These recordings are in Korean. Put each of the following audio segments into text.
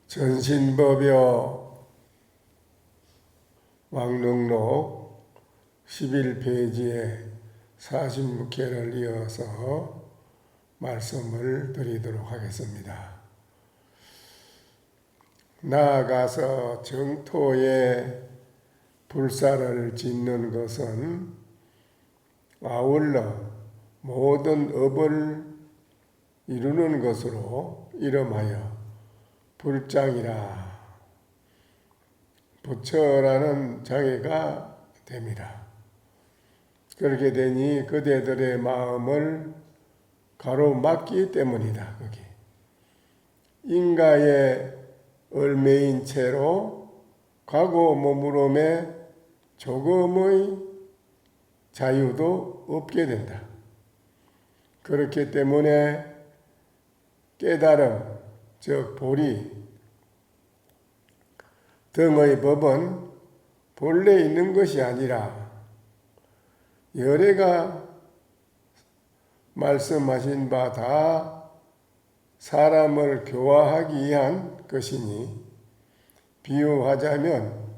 전신법여 왕릉록 11페이지에 46회를 이어서 말씀을 드리도록 하겠습니다. 나아가서 정토에 불사를 짓는 것은 아울러 모든 업을 이루는 것으로 이름하여 불장이라 부처라는 장애가 됩니다. 그렇게 되니 그대들의 마음을 가로막기 때문이다. 거기 인가의 얼매인 채로 과거 머무름에 조금의 자유도 없게 된다. 그렇기 때문에 깨달음, 즉 보리 등의 법은 본래 있는 것이 아니라 열애가 말씀하신 바 다 사람을 교화하기 위한 것이니, 비유하자면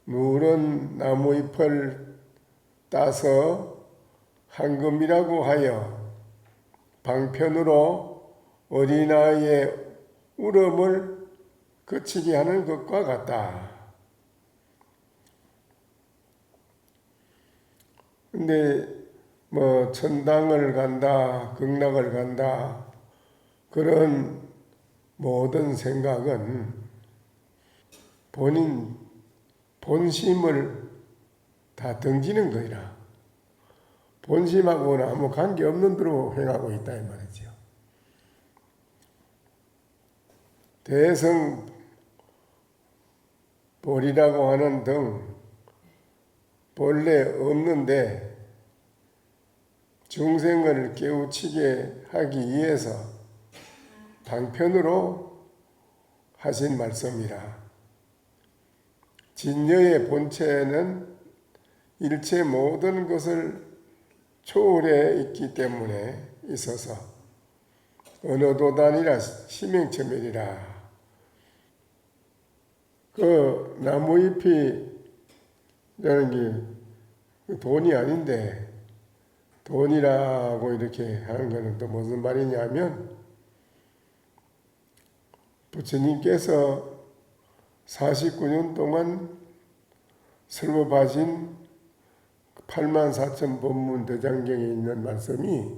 누런 나무잎을 따서 황금이라고 하여 방편으로 어린아이의 울음을 그치게 하는 것과 같다. 근데 천당을 간다, 극락을 간다, 그런 모든 생각은 본인 본심을 다 등지는 거이라. 본심하고는 아무 관계없는 대로 행하고 있다 이 말이죠. 대성 볼이라고 하는 등 본래 없는데 중생을 깨우치게 하기 위해서 방편으로 하신 말씀이라. 진여의 본체는 일체 모든 것을 초월해 있기 때문에 있어서 어느 도단이라 심행처멸이라. 그 나무잎이라는 게 돈이 아닌데 돈이라고 이렇게 하는 것은 또 무슨 말이냐면, 부처님께서 49년 동안 설법하신 84,000법문 대장경에 있는 말씀이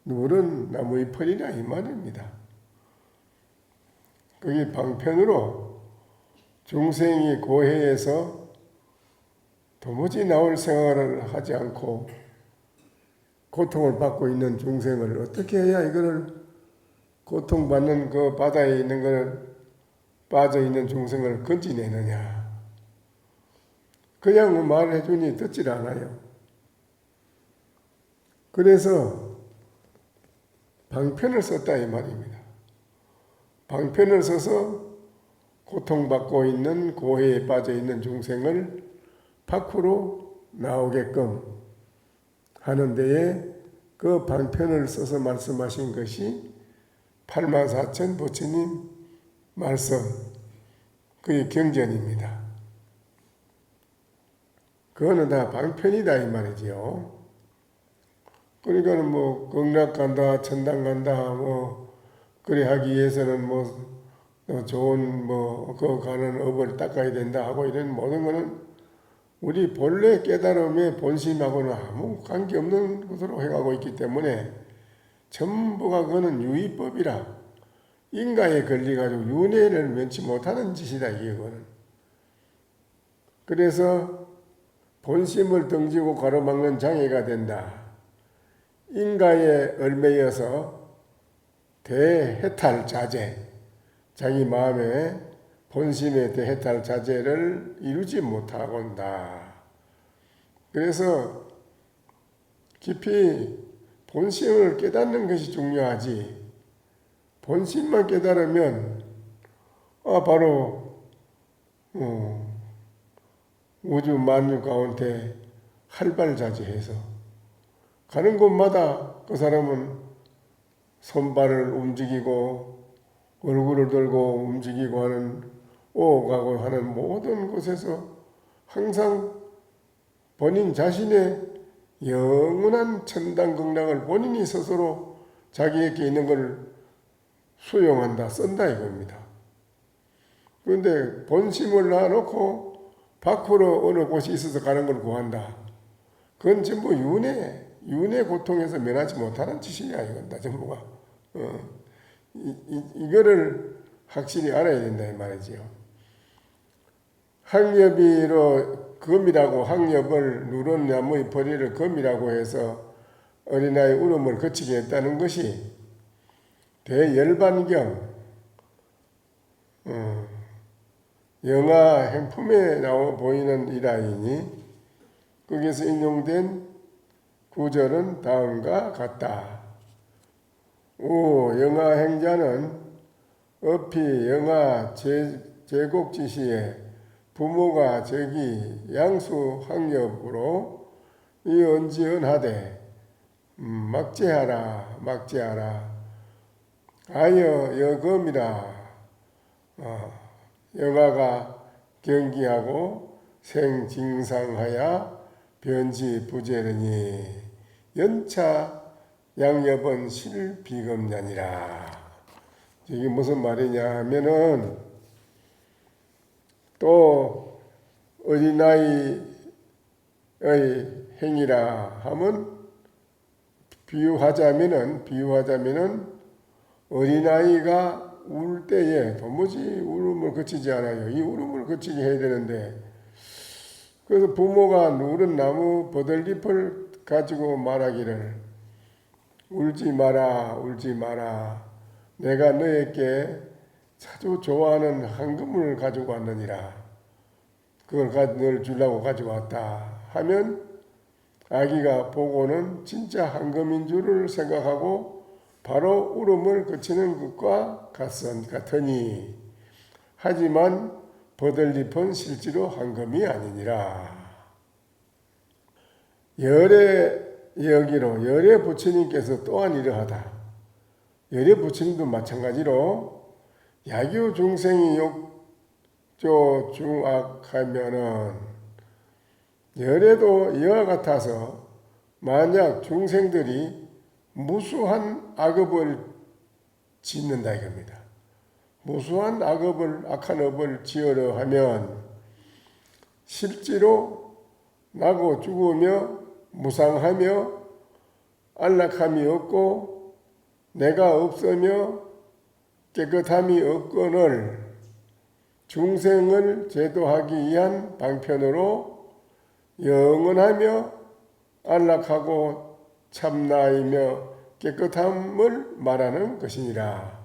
누런 나무잎이라 이 말입니다. 거기 방편으로 중생이 고해에서 도무지 나올 생활을 하지 않고 고통을 받고 있는 중생을 어떻게 해야 이거를 고통받는 그 바다에 있는 걸 빠져있는 중생을 건지내느냐. 그냥 말을 해주니 듣질 않아요. 그래서 방편을 썼다 이 말입니다. 방편을 써서 고통받고 있는 고해에 빠져있는 중생을 밖으로 나오게끔 하는 데에 그 방편을 써서 말씀하신 것이 84,000 부처님 말씀, 그의 경전입니다. 그거는 다 방편이다 이 말이지요. 그러니까 극락 간다, 천당 간다, 그래 하기 위해서는 좋은 그 가는 업을 닦아야 된다 하고 이런 모든 거는 우리 본래 깨달음의 본심하고는 아무 관계없는 것으로 해가고 있기 때문에 전부가 그거는 유의법이라 인가에 걸려가지고 윤회를 면치 못하는 짓이다 이거는. 그래서 본심을 등지고 가로막는 장애가 된다. 인가에 얽매여서 대해탈 자제, 자기 마음에 본심의 대해탈 자제를 이루지 못하고 온다. 그래서 깊이 본심을 깨닫는 것이 중요하지. 본심만 깨달으면 바로 우주 만유 가운데 활발자제해서 가는 곳마다 그 사람은 손발을 움직이고 얼굴을 들고 움직이고 하는 오가고 하는 모든 곳에서 항상 본인 자신의 영원한 천당극락을 본인이 스스로 자기에게 있는 걸 수용한다, 쓴다 이겁니다. 그런데 본심을 놔놓고 밖으로 어느 곳이 있어서 가는 걸 구한다. 그건 전부 윤회 고통에서 면하지 못하는 짓이야 이건 다 전부가. 이거를 확실히 알아야 된다 이 말이지요. 학엽이로 금이라고 학엽을 누른 나무의 뿌리를 금이라고 해서 어린아이 울음을 그치게 했다는 것이 대열반경 영화 행품에 나와 보이는 일화이니 거기서 인용된 구절은 다음과 같다. 영화 행자는 어피 영화 제곡지시에 부모가 저기 양수 학엽으로 이언지언하되 막제하라 아여 여금이라 영화가 경기하고 생징상하야 변지 부재르니 연차 양엽은 실비금냐니라. 이게 무슨 말이냐 하면은 또 어린아이의 행위라 하면 비유하자면은 어린아이가 울 때에 도무지 울음을 그치지 않아요. 이 울음을 그치게 해야 되는데 그래서 부모가 누른 나무 버들잎을 가지고 말하기를 울지 마라 내가 너에게 아주 좋아하는 황금을 가지고 왔느니라. 그걸 널 주려고 가지고 왔다 하면 아기가 보고는 진짜 황금인 줄을 생각하고 바로 울음을 그치는 것과 같으니 하지만 버들잎은 실제로 황금이 아니니라. 열의 여기로 열의 부처님께서 또한 이러하다. 열의 부처님도 마찬가지로 야규 중생이 욕조 중악하면은 열에도 이와 같아서 만약 중생들이 무수한 악업을 짓는다 이겁니다. 무수한 악한 업을 지으려 하면 실제로 나고 죽으며 무상하며 안락함이 없고 내가 없으며 깨끗함이 없거늘 중생을 제도하기 위한 방편으로 영원하며 안락하고 참나이며 깨끗함을 말하는 것이니라.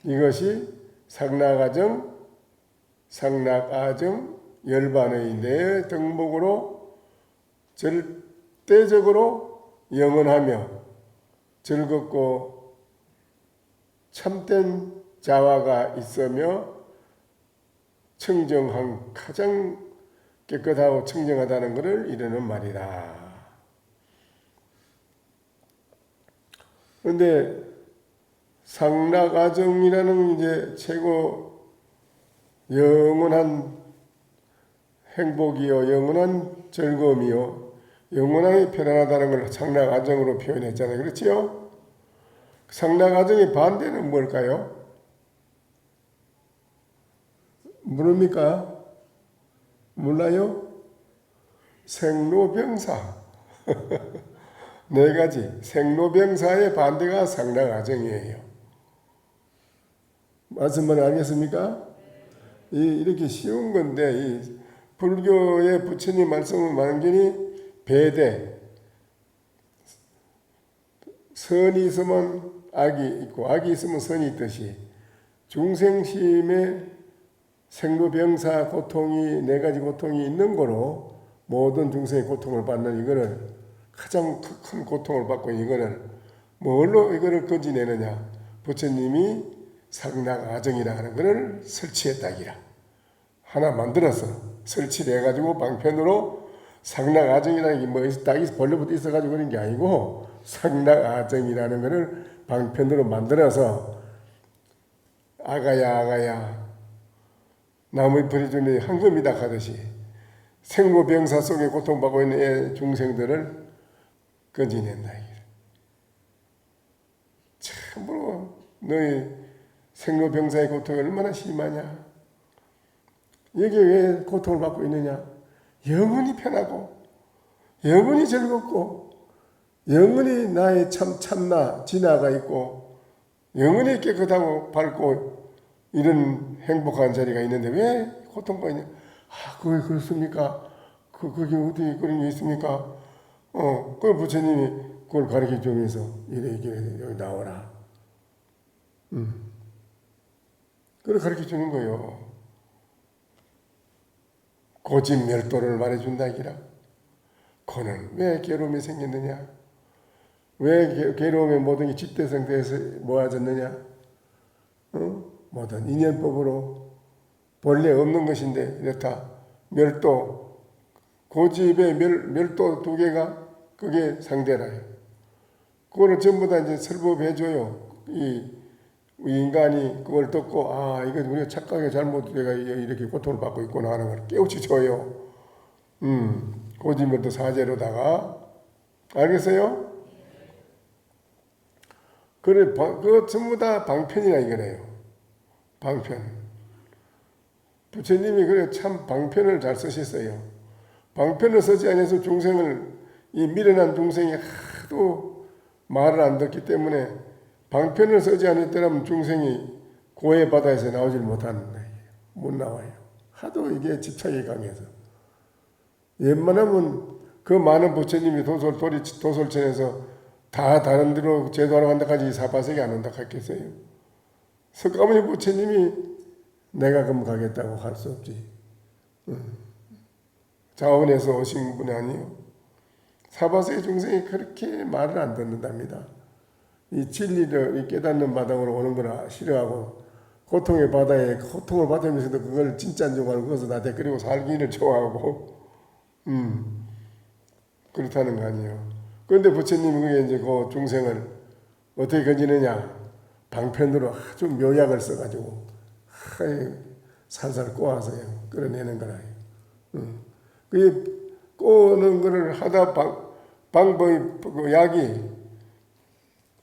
이것이 상락아정 열반의 내 덕목으로 절대적으로 영원하며 즐겁고 참된 자화가 있으며 청정한 가장 깨끗하고 청정하다는 것을 이르는 말이다. 그런데 상락아정이라는 이제 최고 영원한 행복이요, 영원한 즐거움이요, 영원하게 편안하다는 걸 상락아정으로 표현했잖아요. 그렇지요? 상락아정의 반대는 뭘까요? 모릅니까? 몰라요? 생로병사. 네 가지. 생로병사의 반대가 상락아정이에요. 무슨 말 알겠습니까? 이렇게 쉬운 건데, 이 불교의 부처님 말씀은 완전히 배대. 선이 있으면 악이 있고, 악이 있으면 선이 있듯이, 중생심의 생로병사 고통이 네 가지 고통이 있는 거로 모든 중생의 고통을 받는 이거를 가장 큰 고통을 받고 이거를 뭘로 이거를 건지내느냐? 부처님이 상락아정이라 하는 것을 설치했다기라. 하나 만들어서 설치를 해가지고 방편으로 상락아정이라는 게 뭐 딱이 벌레부터 있어가지고 그런 게 아니고 상락아정이라는 것을 방편으로 만들어서 아가야 아가야 나무의 풀이 주니 황금이다 하듯이 생로병사 속에 고통받고 있는 애 중생들을 건지낸다. 참으로 너희 생로병사의 고통이 얼마나 심하냐. 여기 왜 고통을 받고 있느냐. 영원히 편하고 영원히 즐겁고 영원히 나의 참나 진화가 있고 영원히 깨끗하고 밝고 이런 행복한 자리가 있는데 왜 고통받냐. 그게 그렇습니까? 그게 어떻게 그런 게 있습니까? 그 부처님이 그걸 가르쳐 주면서 이래 여기 나오라. 그걸 가르쳐 주는 거예요. 고진멸도를 말해준다 이기라. 그는 왜 괴로움이 생겼느냐? 왜 괴로움의 모든 게 집대성돼서 모아졌느냐? 모든 인연법으로 본래 없는 것인데 이렇다. 멸도, 고집의 멸도 두 개가 그게 상대라요. 그거를 전부 다 이제 설법해줘요. 이 인간이 그걸 듣고 이거 우리가 착각에 잘못돼가 이렇게 고통을 받고 있구나 하는 걸 깨우쳐 줘요. 고집멸도 사제로다가 알겠어요? 그래 그 전부 다 방편이라 이거네요. 방편. 부처님이 그래 참 방편을 잘 쓰셨어요. 방편을 쓰지 않아서 중생을 이 미련한 중생이 하도 말을 안 듣기 때문에 방편을 쓰지 않았더라면 중생이 고해 바다에서 나오질 못하는 거예요. 못 나와요. 하도 이게 집착이 강해서. 웬만하면 그 많은 부처님이 도솔천에서 다 다른 데로 제도하러 간다까지 사바세계 안 온다 했겠어요. 석가모니 부처님이 내가 그럼 가겠다고 할 수 없지. 자원에서 오신 분이 아니에요. 사바세계 중생이 그렇게 말을 안 듣는답니다. 이 진리를 깨닫는 마당으로 오는 거라 싫어하고 고통의 바다에 고통을 받으면서도 그걸 진짜인 줄 알고 거기서 나 대끓이고 살기를 좋아하고 그렇다는 거 아니에요. 그런데 부처님이 그게 이제 그 중생을 어떻게 건지느냐. 방편으로 아주 묘약을 써가지고 살살 꼬아서요. 끌어내는 거라. 그게 꼬는 거를 하다 방법이 그 약이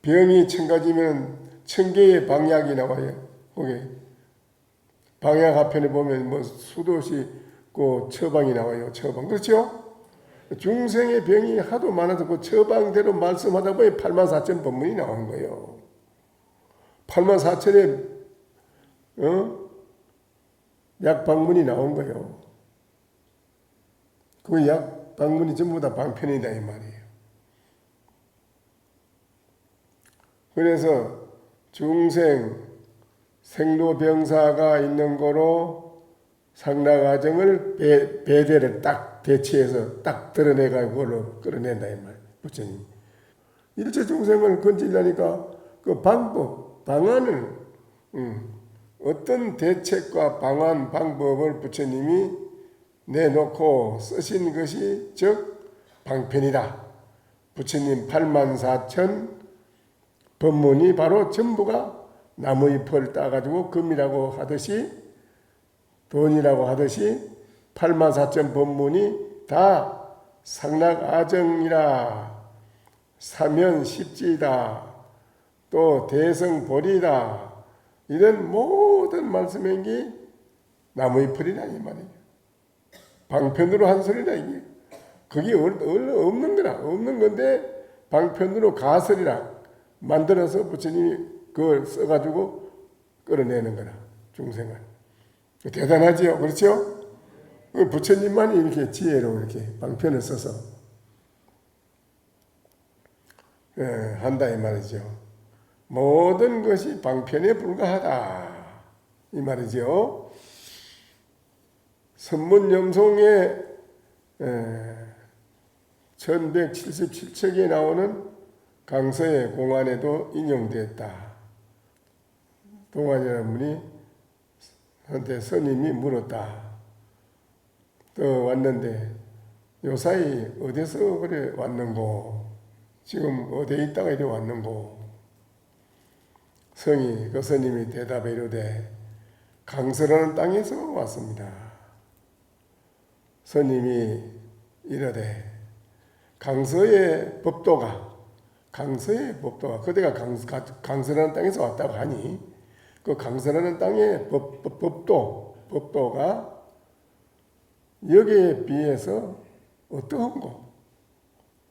병이 1000가지면 1000개의 방약이 나와요. 거기 방약 앞편에 보면 뭐 수도 없이 그 처방이 나와요. 처방. 그렇죠? 중생의 병이 하도 많아서 그 처방대로 말씀하다 보니 84,000 법문이 나온 거예요. 84,000의 약방문이 나온 거예요. 그 약방문이 전부 다 방편이다 이 말이에요. 그래서 중생 생로병사가 있는 거로 상락아정을 배대를 딱 대치해서 딱 드러내가지고 그걸로 끌어낸다 이 말이에요. 부처님. 일체 중생을 건지려니까 그 방법, 방안을 어떤 대책과 방안, 방법을 부처님이 내놓고 쓰신 것이 즉 방편이다. 부처님 84,000 법문이 바로 전부가 나무의 펄 따가지고 금이라고 하듯이 돈이라고 하듯이 84,000 법문이 다 상락아정이라 사면십지이다 또 대성보리다 이런 모든 말씀인 게 나무의 펄이라 이 말이에요. 방편으로 한 소리라 이게. 그게 없는 거라. 없는 건데 방편으로 가설이라 만들어서 부처님이 그걸 써가지고 끌어내는 거라. 중생을. 대단하지요. 그렇죠? 부처님만이 이렇게 지혜로 이렇게 방편을 써서 한다 이 말이죠. 모든 것이 방편에 불과하다 이 말이죠. 선문염송에 1177척에 나오는 강서의 공안에도 인용되었다. 동안이라는 분이 한테 스님이 물었다. 또 왔는데 요사이 어디서 그래 왔는고? 지금 어디에 있다가 이리 왔는고? 성이 그 스님이 대답해 이르되 강서라는 땅에서 왔습니다. 스님이 이르되 강서의 법도가 그대가 강서라는 땅에서 왔다고 하니 그 강서라는 땅의 법도가 여기에 비해서 어떠한고?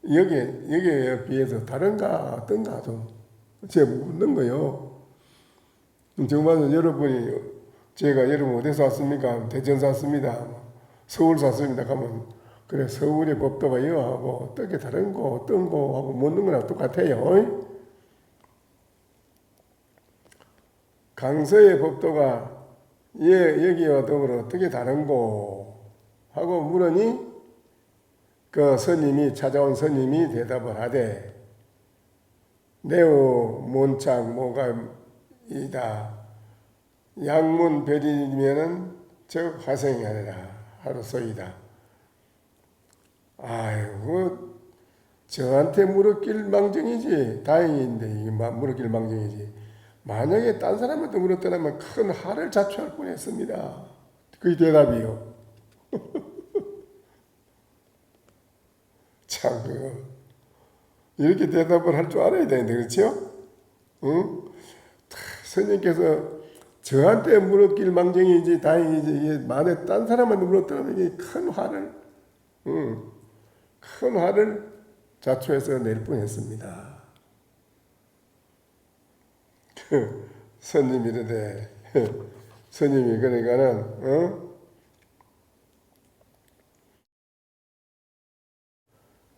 여기에 비해서 다른가 어떤가 좀 제가 묻는 거요. 정말 여러분이 제가 여러분 어디서 왔습니까? 대전서 왔습니다. 서울서 왔습니다. 가면 그래 서울의 법도가 이거하고 어떻게 다른 거 어떤 거 하고 묻는 거랑 똑같아요. 강서의 법도가 여기와 더불어 어떻게 다른 거 하고 물으니 그 스님이 찾아온 스님이 대답을 하되 내오 몬창 모감이다. 양문 별이면은 즉 화생이 아니라 하루소이다. 아이고 저한테 물었길 망정이지. 다행인데 이게 물었길 망정이지. 만약에 딴 사람한테 물었더라면 큰 화를 자초할 뻔했습니다. 그게 대답이요. 참 그거 이렇게 대답을 할 줄 알아야 되는데 그렇죠? 응? 스님께서 저한테 물었길 망정이지 다행이지 이게 만에 딴 사람한테 물었더라면 이게 큰 화를 큰 화를 자초해서 낼 뻔했습니다. 스님이 이르되 스님이 그러니까는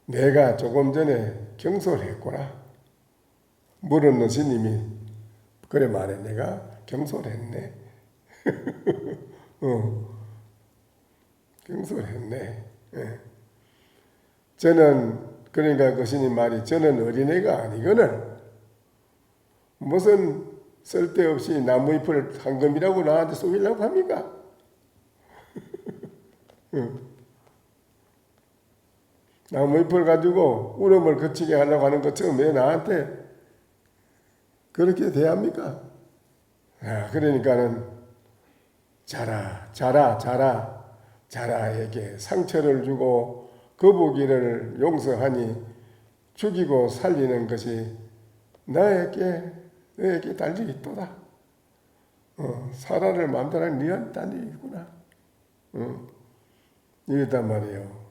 내가 조금 전에 경솔을 했구나. 물었는 스님이 그래 말해 내가 경솔을 했네. 경솔을 했네. 저는 그러니까 그 스님 말이 저는 어린애가 아니거늘 무슨 쓸데없이 나무잎을 황금이라고 나한테 쏘이려고 합니까? 나무잎을 가지고 울음을 그치게 하려고 하는 것처럼 왜 나한테 그렇게 대합니까? 그러니까는 자라에게 상처를 주고 거북이를 용서하니 죽이고 살리는 것이 너에게 달리 있도다. 사라를 마음대로 하는 니한 달리 있구나. 이랬단 말이에요.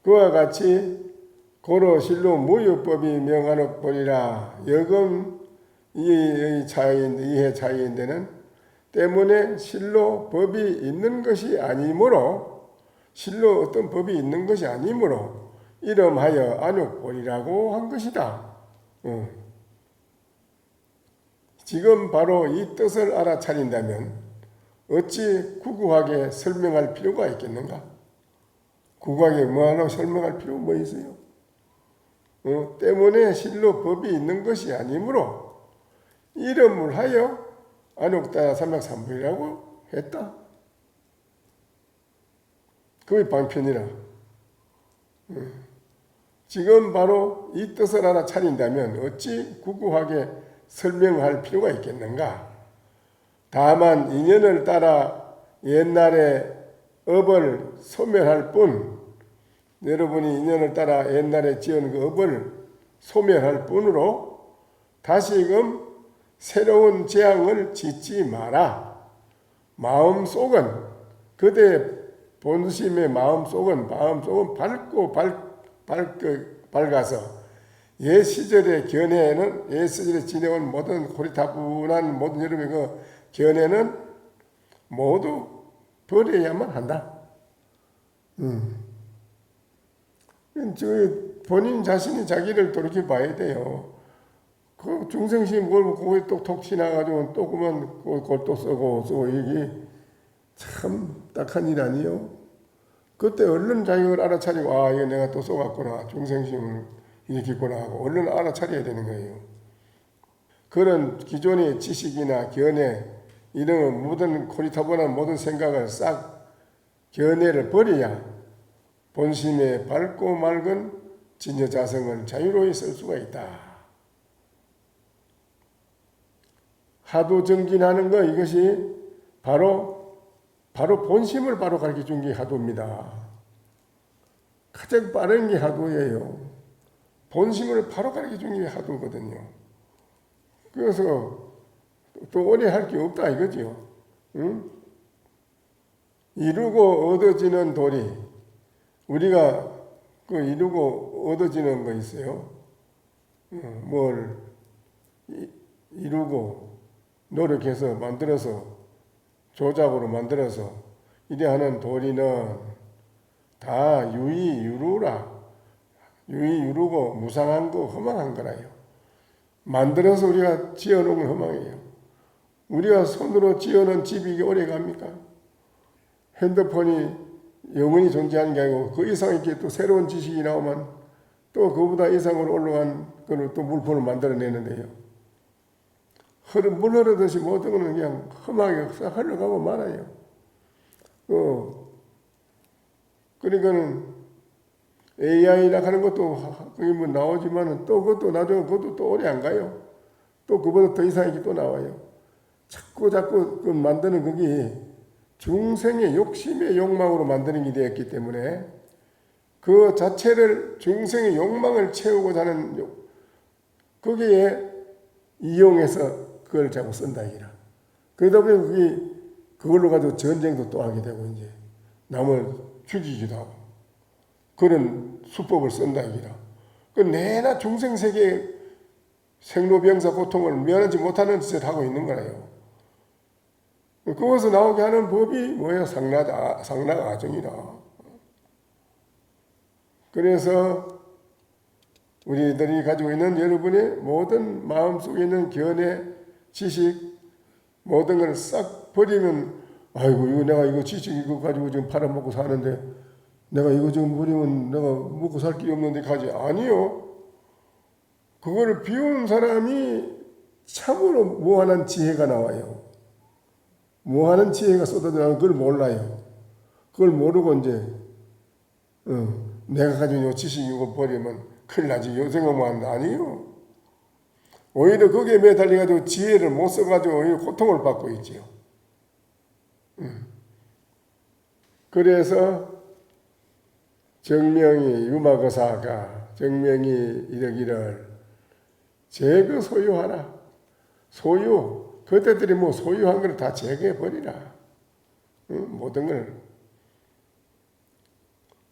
그와 같이 고로 실로 무효법이 명하노보리라. 여금 이해 차이인데는 때문에 실로 법이 있는 것이 아니므로 실로 어떤 법이 있는 것이 아니므로 이름하여 안욕보리라고 한 것이다. 지금 바로 이 뜻을 알아차린다면 어찌 구구하게 설명할 필요가 있겠는가? 구구하게 뭐하러 설명할 필요가 뭐 있어요? 때문에 실로 법이 있는 것이 아니므로 이름을 하여 안욕다 삼백삼불이라고 했다. 그게 방편이라. 지금 바로 이 뜻을 알아차린다면 어찌 구구하게 설명할 필요가 있겠는가? 다만 인연을 따라 옛날에 업을 소멸할 뿐, 여러분이 인연을 따라 옛날에 지은 그 업을 소멸할 뿐으로 다시금 새로운 재앙을 짓지 마라. 마음속은 그대 본심의 마음속은 밝아서 옛 시절의 견해는 옛 시절에 지내온 모든 고리타분한 모든 여러분의 그 견해는 모두 버려야만 한다. 본인 자신이 자기를 돌이켜 봐야 돼요. 그 중생심 뭘 거기에 톡 지나가지고 또 그만 그걸 또 쓰고 이게 참 딱한 일 아니요. 그때 얼른 자격을 알아차리고 이거 내가 또 써갔구나. 중생심을 일으켰구나 하고 얼른 알아차려야 되는 거예요. 그런 기존의 지식이나 견해 이런 모든 고리타분한 모든 생각을 싹 견해를 버려야 본심의 밝고 맑은 진여자성을 자유로이 쓸 수가 있다. 하도 정진하는 거, 이것이 바로 본심을 바로 가르쳐 준 게 하도입니다. 가장 빠른 게 하도예요. 본심을 바로 가르쳐 준 게 하도거든요. 그래서 또 오래 할 게 없다 이거죠. 응? 이루고 얻어지는 도리, 우리가 그 이루고 얻어지는 거 있어요. 뭘 이루고 노력해서 만들어서 조작으로 만들어서 이래 하는 도리는 다 유의유루라. 유의유루고 무상한 거 허망한 거라요. 만들어서 우리가 지어놓은 건 허망해요. 우리가 손으로 지어놓은 집이 이게 오래 갑니까? 핸드폰이 영원히 존재하는 게 아니고 그 이상 이렇게 또 새로운 지식이 나오면 또 그보다 이상으로 올라간 거를 또 물품을 만들어내는데요. 물 흐르듯이 모든 거는 그냥 험하게 흘러가고 말아요. 그러니까는 AI라 하는 것도 그게 뭐 나오지만은 또 그것도 나중에 그것도 또 오래 안 가요. 또 그보다 더 이상이 또 나와요. 자꾸 그 만드는 그게 중생의 욕심의 욕망으로 만드는 게 되었기 때문에 그 자체를 중생의 욕망을 채우고자 하는 거기에 이용해서 그걸 자꾸 쓴다 이라. 그러다 보니 그걸로 가지고 전쟁도 또 하게 되고 이제 남을 죽이기도 하고 그런 수법을 쓴다 이라. 그 내나 중생 세계의 생로병사 고통을 면하지 못하는 짓을 하고 있는 거라요. 그것을 나오게 하는 법이 뭐예요? 상락아정이라. 그래서 우리들이 가지고 있는 여러분의 모든 마음속에 있는 견해, 지식, 모든 걸 싹 버리면 아이고 이거 내가 이거 지식 이거 가지고 지금 팔아먹고 사는데 내가 이거 지금 버리면 내가 먹고 살 길이 없는데 가지. 아니요. 그거를 비운 사람이 참으로 무한한 지혜가 나와요. 무한한 지혜가 쏟아지는 그걸 몰라요. 그걸 모르고 이제 내가 가지고 이 지식 이거 버리면 큰일 나지. 요 생각만 한다. 아니요. 오히려 거기에 매달려가지고 지혜를 못 써가지고 오히려 고통을 받고 있지요. 그래서 정명이 유마거사가 정명이 이르기를 제거 소유하라. 소유. 그때들이 뭐 소유한 걸 다 제거해버리라. 모든 걸.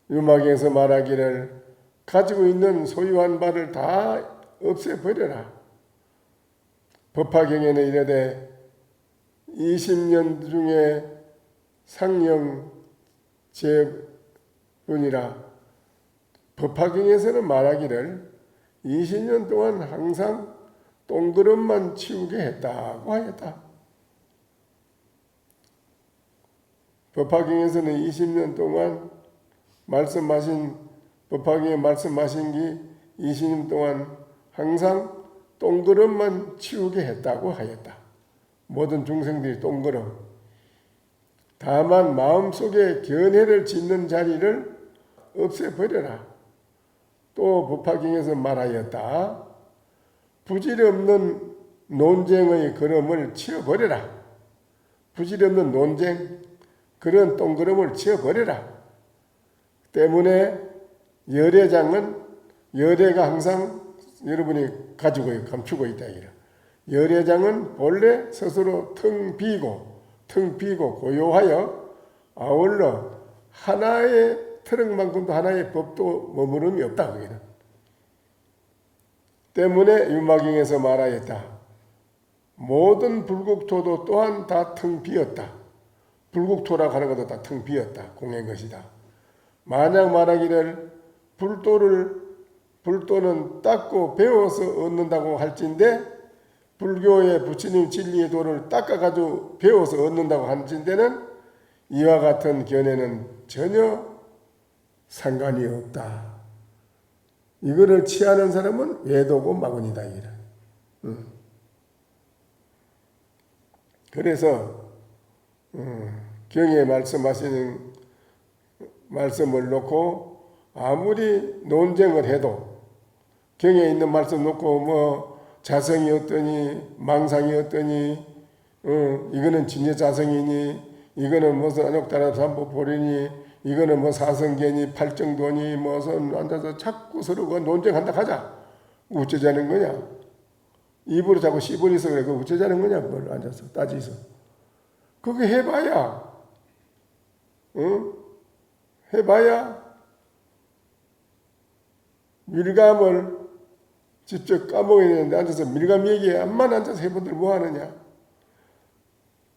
유마경에서 말하기를 가지고 있는 소유한 바를 다 없애버려라. 법화경에는 이르되 20년 중에 상령 제분이라. 법화경에서는 말하기를 20년 동안 항상 똥그릇만 치우게 했다고 하였다. 법화경에서는 20년 동안 법화경에 말씀하신 게 20년 동안 항상 똥그릇만 치우게 했다고 하였다. 모든 중생들이 똥그릇. 다만 마음속에 견해를 짓는 자리를 없애버려라. 또 법화경에서 말하였다. 부질없는 논쟁의 걸음을 치워버려라. 부질없는 논쟁, 그런 똥걸음을 치워버려라. 때문에 열애가 항상 여러분이 가지고 감추고 있다. 열애장은 본래 스스로 텅 비고 고요하여 아울러 하나의 트럭만큼도 하나의 법도 머무름이 없다. 거기는. 때문에 유마경에서 말하였다. 모든 불국토도 또한 다 텅 비었다. 불국토라고 하는 것도 다 텅 비었다. 공의 것이다. 만약 말하기를 불도는 닦고 배워서 얻는다고 할진대 불교의 부처님 진리의 도를 닦아가지고 배워서 얻는다고 할진대는 이와 같은 견해는 전혀 상관이 없다. 이거를 취하는 사람은 외도고 마군이다. 그래서 경에 말씀하시는 말씀을 놓고 아무리 논쟁을 해도 경에 있는 말씀 놓고 자성이 어떠니, 망상이 어떠니, 이거는 진여 자성이니, 이거는 무슨 안옥다라 삼보보리니, 이거는 뭐 사성계니, 팔정도니, 무슨 앉아서 자꾸 서로 그 논쟁한다 하자. 어쩌자는 거냐? 입으로 자꾸 씹으리서 그래. 그 어쩌자는 거냐? 그걸 앉아서 따지서. 그게 해봐야, 해봐야 밀감을 직접 까먹어야 되는데 앉아서 밀감 얘기에 암만 앉아서 해본들 뭐 하느냐?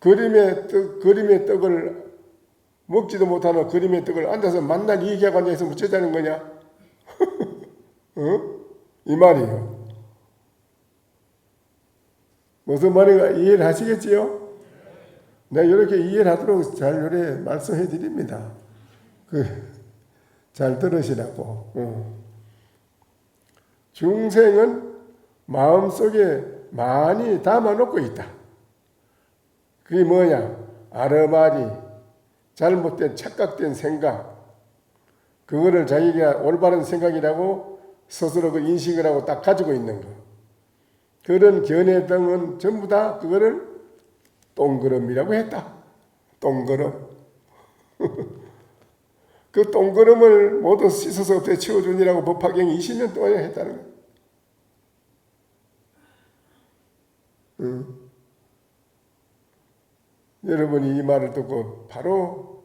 그림의 떡을 먹지도 못하는 그림의 떡을 앉아서 만날 얘기하고 앉아서 어쩌자는 거냐? 이 말이에요. 무슨 말인가 이해를 하시겠지요? 내가 이렇게 이해를 하도록 잘 이렇게 말씀해 드립니다. 잘 들으시라고. 중생은 마음속에 많이 담아놓고 있다. 그게 뭐냐? 아르바리, 잘못된 착각된 생각, 그거를 자기가 올바른 생각이라고 스스로 그 인식을 하고 딱 가지고 있는 거. 그런 견해등은 전부 다 그거를 똥그름이라고 했다. 똥그름. 그 똥그름을 모두 씻어서 없애 치워주니라고 법화경이 20년 동안 했다는 거예요. 여러분이 이 말을 듣고 바로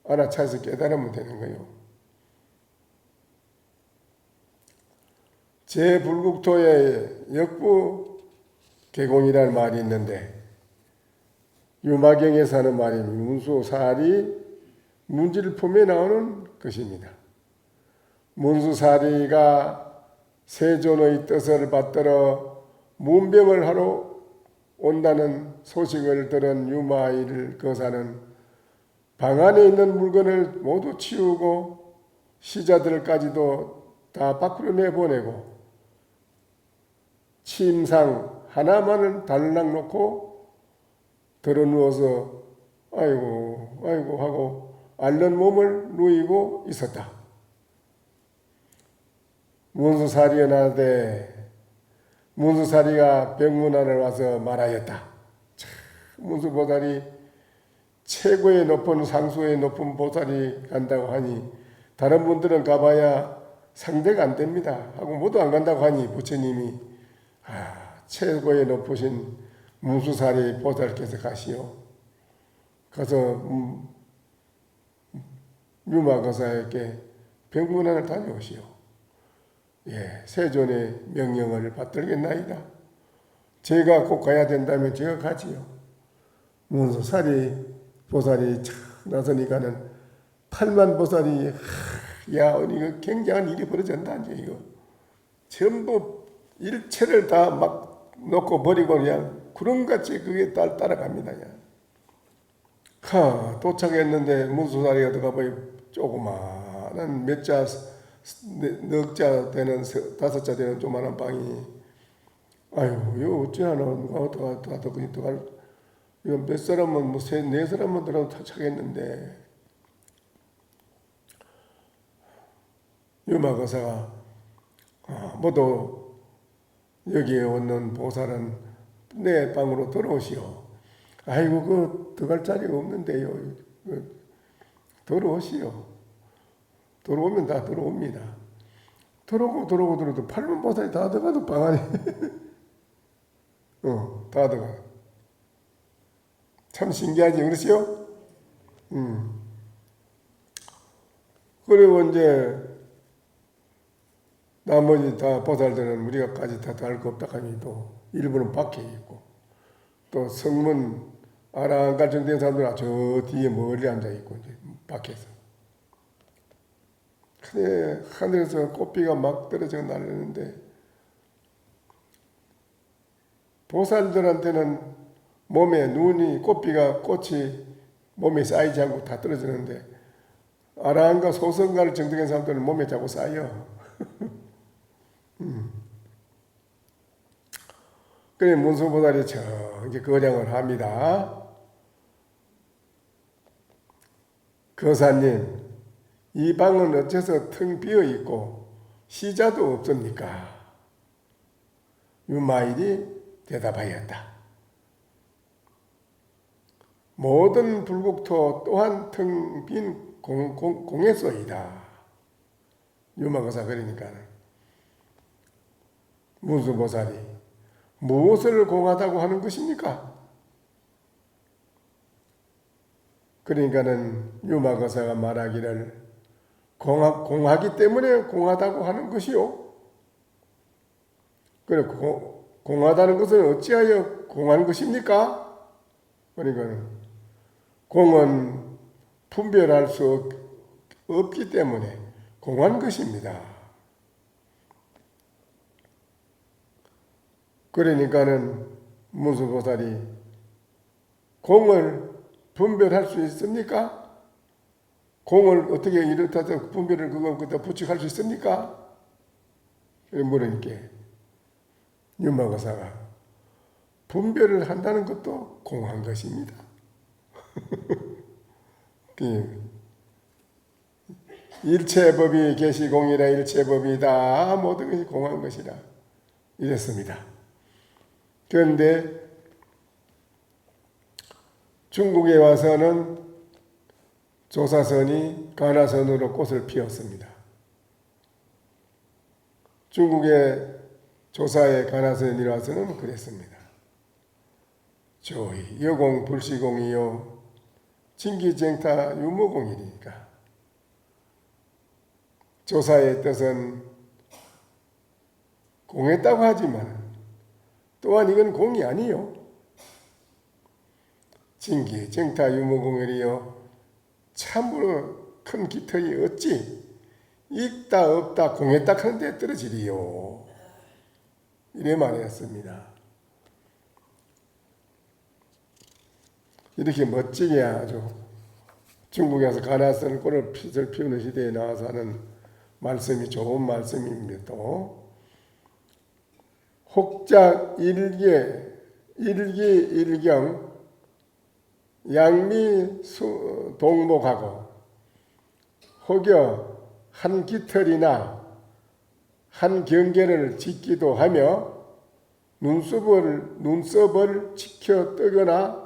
알아차서 깨달으면 되는 거예요. 제 불국토의 역부 개공이라는 말이 있는데 유마경에서 하는 말이 문수사리 문질품에 나오는 것입니다. 문수사리가 세존의 뜻을 받들어 문병을 하러 온다는 소식을 들은 유마이를 거사는 방 안에 있는 물건을 모두 치우고 시자들까지도 다 밖으로 내보내고 침상 하나만을 달랑 놓고 들어 누워서 아이고 아이고 하고 앓는 몸을 누이고 있었다. 문수사리에 나되 문수사리가 병문안을 와서 말하였다. 문수보살이 최고의 높은 상수의 높은 보살이 간다고 하니 다른 분들은 가봐야 상대가 안 됩니다 하고 모두 안 간다고 하니 부처님이 최고의 높으신 문수사리 보살께서 가시오. 가서 유마거사에게 병문안을 다녀오시오. 세존의 명령을 받들겠나이다. 제가 꼭 가야 된다면 제가 가지요. 문수사리 보살이 착 나서니까는 8만 보살이 야 이거 굉장한 일이 벌어진다 이제 이거 전부 일체를 다 막 놓고 버리고 그냥 구름같이 그게 따라갑니다. 도착했는데 문수사리가 들어가보니 조그마한 몇 자, 넉 자 되는, 5자 되는 조그마한 방이 아유 이거 어찌하나 어떡하더니 이거 몇 사람은 뭐 3-4사람만 들어도 도착했는데 유마거사가 모두 여기에 오는 보살은 내 방으로 들어오시오. 아이고 그 들어갈 자리가 없는데요. 들어오시오. 들어오면 다 들어옵니다. 들어오고 8만 보살이 다 들어가도 방 안에 다 들어가. 참 신기하지 그렇지요? 그리고 이제 나머지 다 보살들은 우리가까지 다 알 거 없다 하니 또 일부는 밖에 있고 또 성문 아랑 갈정된 사람들은 저 뒤에 멀리 앉아 있고 이제 밖에서 근데 하늘에서 꽃비가 막 떨어져 날리는데 보살들한테는 몸에 눈이 꽃이 몸에 쌓이지 않고 다 떨어지는데 아랑과 소성갈 정도된 사람들은 몸에 자꾸 쌓여. 그래 문수보살이 저기 거량을 합니다. 거사님, 이 방은 어째서 텅 비어 있고 시자도 없습니까? 유마일이 대답하였다. 모든 불국토 또한 텅 빈 공에서이다. 유마거사 그러니까 문수보살이 무엇을 공하다고 하는 것입니까? 그러니까는 유마거사가 말하기를 공하기 때문에 공하다고 하는 것이요. 그래 공하다는 것은 어찌하여 공한 것입니까? 그러니까 공은 분별할 수 없기 때문에 공한 것입니다. 그러니까는 문수보살이 공을 분별할 수 있습니까? 공을 어떻게 이렇다서 분별을 그거부터 부축할 수 있습니까? 물으니까 유마거사가 분별을 한다는 것도 공한 것입니다. 일체법이 계시공이라 일체법이다. 모든 것이 공한 것이라 이랬습니다. 그런데 중국에 와서는 조사선이 가나선으로 꽃을 피웠습니다. 중국의 조사의 가나선이 와서는 그랬습니다. 조이 여공 불시공이요 진기쟁타 유무공이니까 조사의 뜻은 공했다고 하지만 또한 이건 공이 아니요. 진기쟁타 유무공이요 참으로 큰 깃털이 어찌 있다 없다 공했다 하는데 떨어지리요. 이래 말했습니다. 이렇게 멋지게 아주 중국에 와서 가나선 꽃을 피우는 시대에 나와서 하는 말씀이 좋은 말씀입니다. 또 혹작 일기일경 양미 동목하고 혹여 한 깃털이나 한 경계를 짓기도 하며 눈썹을 치켜 뜨거나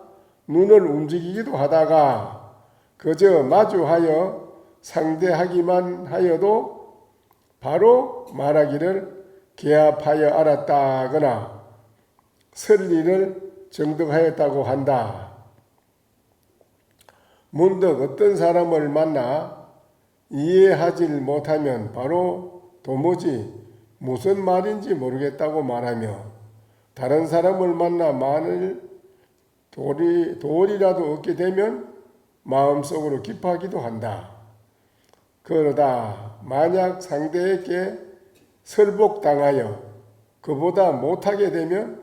눈을 움직이기도 하다가 그저 마주하여 상대하기만 하여도 바로 말하기를 개합하여 알았다거나 설리를 정득하였다고 한다. 문득 어떤 사람을 만나 이해하지 못하면 바로 도무지 무슨 말인지 모르겠다고 말하며 다른 사람을 만나 만일 도리라도 얻게 되면 마음속으로 기뻐하기도 한다. 그러다 만약 상대에게 설복당하여 그보다 못하게 되면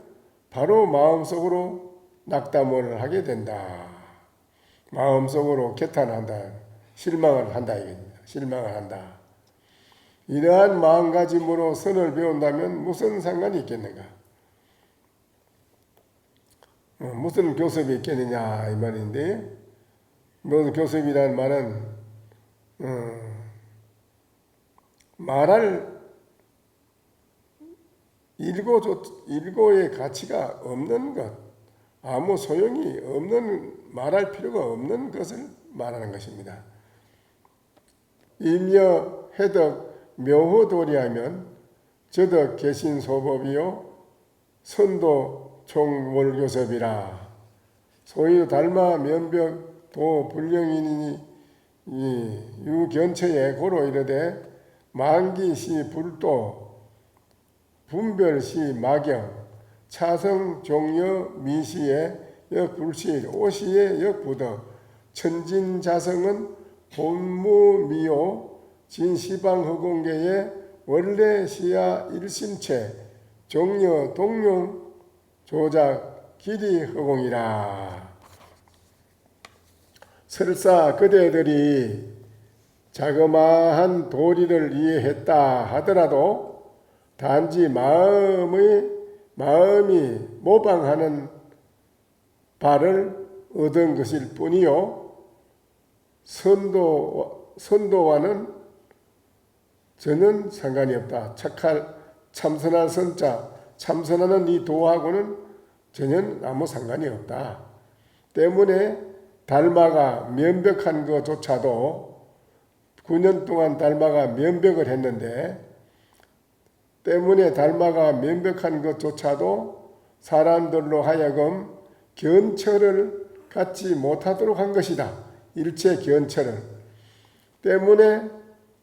바로 마음속으로 낙담을 하게 된다. 마음속으로 개탄한다. 실망을 한다. 실망을 한다. 이러한 마음가짐으로 선을 배운다면 무슨 상관이 있겠는가? 무슨 교섭이 있겠느냐 이 말인데 무슨 교섭이라는 말은 말할 일고의 가치가 없는 것, 아무 소용이 없는 말할 필요가 없는 것을 말하는 것입니다. 임여 해덕 묘호도리하면 저덕 개신소법이요 선도 총월교섭이라. 소위 닮아 면벽 도 불령이니 유견처에 고로 이르되 만기시 불도 분별시 마경 차성 종려 미시에 역불실 오시에 역부덕 천진자성은 본무미요 진시방허공계의 원래 시야 일심체 종려 동룡 조작 기리허공이라. 설사 그대들이 자그마한 도리를 이해했다 하더라도 단지 마음이 모방하는 바를 얻은 것일 뿐이요 선도와는 전혀 상관이 없다. 참선할 선자 참선하는 이 도하고는 전혀 아무 상관이 없다. 때문에 달마가 면벽한 것조차도 9년 동안 달마가 면벽을 했는데 때문에 달마가 면벽한 것조차도 사람들로 하여금 견철을 갖지 못하도록 한 것이다. 일체 견철을. 때문에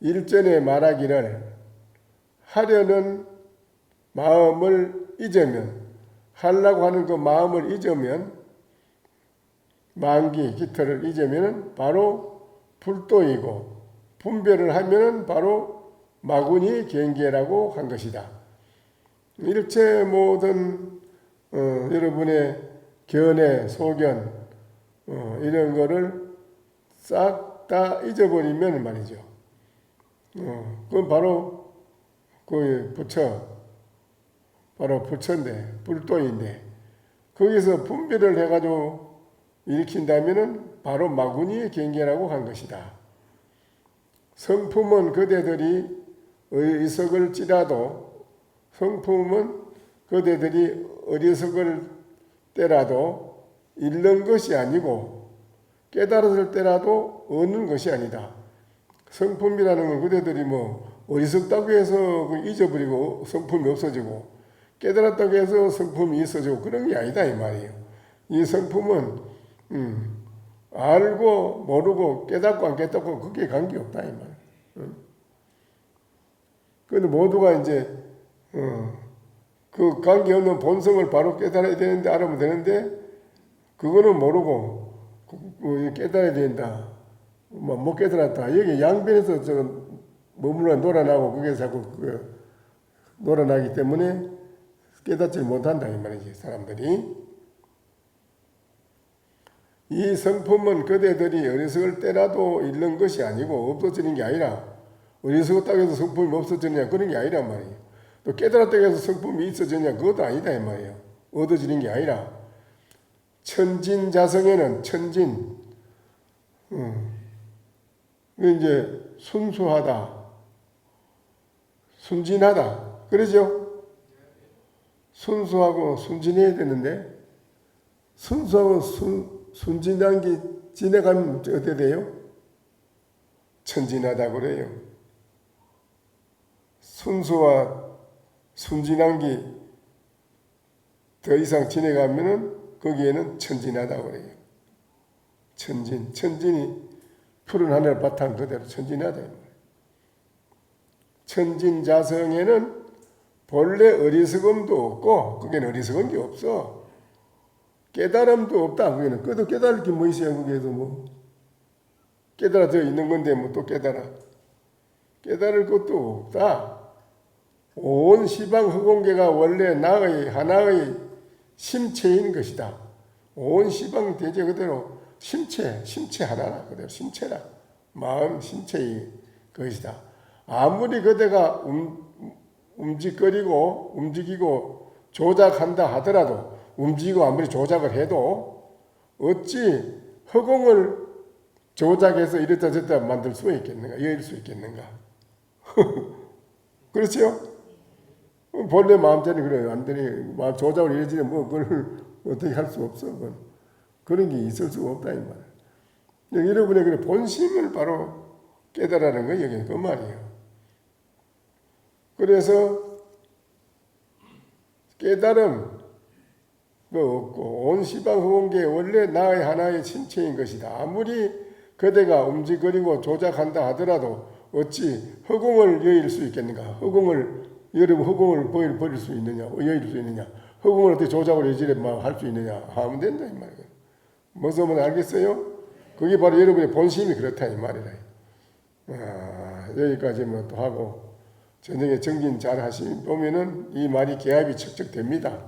일전에 말하기를 하려는 마음을 잊으면 하려고 하는 그 마음을 잊으면 만기 기틀을 잊으면 바로 불도이고 분별을 하면 바로 마구니 경계라고 한 것이다. 일체 모든 여러분의 견해, 소견 이런 거를 싹 다 잊어버리면 말이죠. 그건 바로 그 부처, 바로 부처인데 불도인데 거기서 분별을 해가지고 일으킨다면은 바로 마구니의 경계라고 한 것이다. 성품은 그대들이 어리석을 찌라도 성품은 그대들이 어리석을 때라도 잃는 것이 아니고 깨달았을 때라도 얻는 것이 아니다. 성품이라는 건 그대들이 뭐 어리석다고 해서 잊어버리고 성품이 없어지고 깨달았다고 해서 성품이 있어지고 그런 게 아니다 이 말이에요. 이 성품은 알고 모르고 깨닫고 안 깨닫고 그게 관계없다 이 말이에요. 그런데 모두가 이제 그 관계없는 본성을 바로 깨달아야 되는데 알아보면 되는데 그거는 모르고 깨달아야 된다. 못 깨달았다. 여기 양변에서 머물러 놀아나고 그게 자꾸 놀아나기 때문에 깨닫지 못한다 이 말이지 사람들이. 이 성품은 그대들이 어리석을 때라도 잃는 것이 아니고 없어지는 게 아니라 어리석었다고 해서 성품이 없어지느냐 그런 게 아니란 말이에요. 또 깨달았다고 해서 성품이 있어지느냐 그것도 아니다 이 말이에요. 얻어지는 게 아니라 천진자성에는 천진 이제 순수하다 순진하다 그러죠. 순수하고 순진해야 되는데 순수하고 순진한 게 지나가면 어떻게 돼요? 천진하다 그래요. 순수와 순진한 게 더 이상 지나가면은 거기에는 천진하다 그래요. 천진이 푸른 하늘 바탕 그대로 천진하다. 천진자성에는 본래 어리석음도 없고 거기는 어리석은 게 없어. 깨달음도 없다. 거기는 그래도 깨달을 게 뭐 있어요. 거기에서 뭐 깨달아져 있는 건데 뭐 또 깨달을 것도 없다. 온 시방 허공계가 원래 나의 하나의 심체인 것이다. 온 시방 대제 그대로 심체 하나라. 그대로 심체라. 마음 심체의 것이다. 아무리 그대가 움직이고 조작한다 하더라도 움직이고 아무리 조작을 해도 어찌 허공을 조작해서 이랬다 저랬다 만들 수 있겠는가? 여일 수 있겠는가? 그렇죠? 본래 마음대로 그래요. 안 되니 마음 조작을 이러지는 뭐 그걸 어떻게 할 수 없어. 그런 게 있을 수가 없다 이 말이야. 여러분의 그 본심을 바로 깨달아는 거 여기 그 말이에요. 그래서 깨달음 없고 온 시방 허공계 원래 나의 하나의 신체인 것이다. 아무리 그대가 움직이고 조작한다 하더라도 어찌 허공을 여일 수 있겠는가? 여러분 허공을 버릴 수 있느냐? 여일 수 있느냐? 허공을 어떻게 조작을 해지래 할 수 있느냐? 하면 된다 이 말이에요. 무슨 말 알겠어요? 그게 바로 여러분의 본심이 그렇다 이 말이다. 여기까지 뭐 또 하고 저녁에 정진 잘 하시면 보면은 이 말이 개합이 척척 됩니다.